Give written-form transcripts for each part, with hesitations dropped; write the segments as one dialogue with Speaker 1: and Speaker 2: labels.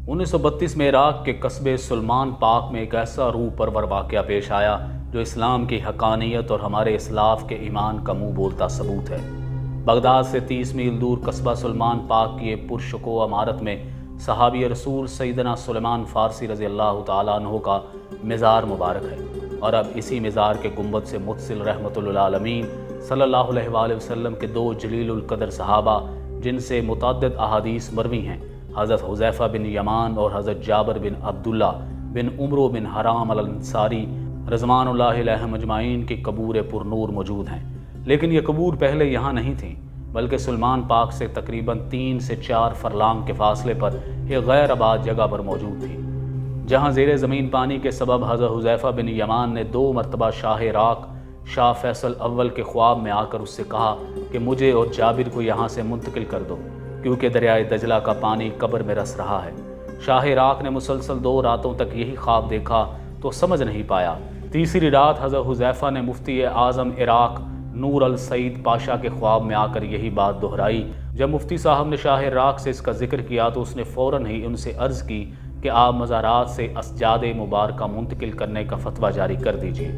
Speaker 1: 1932 میں عراق کے قصبے سلمان پاک میں ایک ایسا روح پرور واقعہ پیش آیا جو اسلام کی حقانیت اور ہمارے اسلاف کے ایمان کا منہ بولتا ثبوت ہے۔ بغداد سے 30 میل دور قصبہ سلمان پاک کی ایک پرشکوہ عمارت میں صحابی رسول سیدنا سلیمان فارسی رضی اللہ تعالیٰ عنہ کا مزار مبارک ہے، اور اب اسی مزار کے گنبد سے متصل رحمت للعالمین صلی اللہ علیہ وآلہ وسلم کے دو جلیل القدر صحابہ جن سے متعدد احادیث مروی ہیں، حضرت حذیفہ بن یمان اور حضرت جابر بن عبداللہ بن عمرو بن حرام الانصاری رضوان اللہ علیہم اجمعین کی قبور پر نور موجود ہیں۔ لیکن یہ قبور پہلے یہاں نہیں تھیں، بلکہ سلمان پاک سے تقریباً 3 سے 4 فرلانگ کے فاصلے پر ایک غیر آباد جگہ پر موجود تھی، جہاں زیر زمین پانی کے سبب حضرت حذیفہ بن یمان نے 2 مرتبہ شاہ عراق شاہ فیصل اول کے خواب میں آ کر اس سے کہا کہ مجھے اور جابر کو یہاں سے منتقل کر دو، کیونکہ دریائے دجلہ کا پانی قبر میں رس رہا ہے۔ شاہ عراق نے مسلسل 2 راتوں تک یہی خواب دیکھا تو سمجھ نہیں پایا۔ تیسری رات حضرت حذیفہ نے مفتی اعظم عراق نور السعید پاشا کے خواب میں آ کر یہی بات دہرائی۔ جب مفتی صاحب نے شاہ عراق سے اس کا ذکر کیا تو اس نے فوراً ہی ان سے عرض کی کہ آپ مزارات سے اسجاد مبارکہ منتقل کرنے کا فتویٰ جاری کر دیجیے،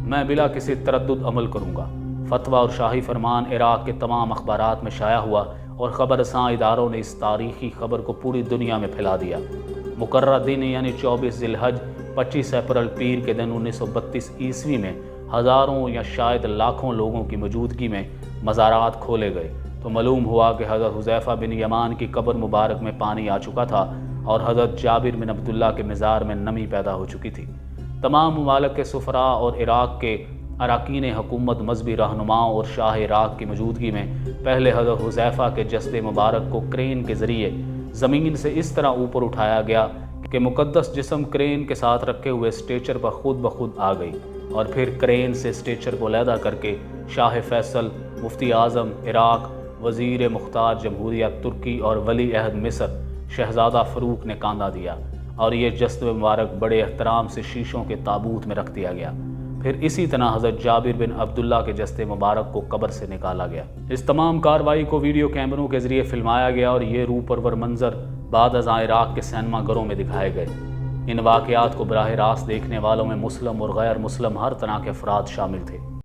Speaker 1: میں بلا کسی تردد عمل کروں گا۔ فتویٰ اور شاہی فرمان عراق کے تمام اخبارات میں شائع ہوا اور خبر رساں اداروں نے اس تاریخی خبر کو پوری دنیا میں پھیلا دیا۔ مقررہ دن یعنی 24 ذی الحج 25 اپریل پیر کے دن 1932 عیسوی میں ہزاروں یا شاید لاکھوں لوگوں کی موجودگی میں مزارات کھولے گئے تو معلوم ہوا کہ حضرت حذیفہ بن یمان کی قبر مبارک میں پانی آ چکا تھا اور حضرت جابر بن عبداللہ کے مزار میں نمی پیدا ہو چکی تھی۔ تمام ممالک کے سفراء اور عراق کے اراکین حکومت، مذہبی رہنماؤں اور شاہ عراق کی موجودگی میں پہلے حضرت حذیفہ کے جسد مبارک کو کرین کے ذریعے زمین سے اس طرح اوپر اٹھایا گیا کہ مقدس جسم کرین کے ساتھ رکھے ہوئے اسٹیچر پر خود بخود آ گئی، اور پھر کرین سے اسٹیچر کو علیحدہ کر کے شاہ فیصل، مفتی اعظم عراق، وزیر مختار جمہوریہ ترکی اور ولی عہد مصر شہزادہ فاروق نے کاندھا دیا، اور یہ جسد مبارک بڑے احترام سے شیشوں کے تابوت میں رکھ دیا گیا۔ پھر اسی طرح حضرت جابر بن عبداللہ کے جسد مبارک کو قبر سے نکالا گیا۔ اس تمام کارروائی کو ویڈیو کیمروں کے ذریعے فلمایا گیا اور یہ روح پرور منظر بعد ازاں عراق کے سینما گھروں میں دکھائے گئے۔ ان واقعات کو براہ راست دیکھنے والوں میں مسلم اور غیر مسلم ہر طرح کے افراد شامل تھے۔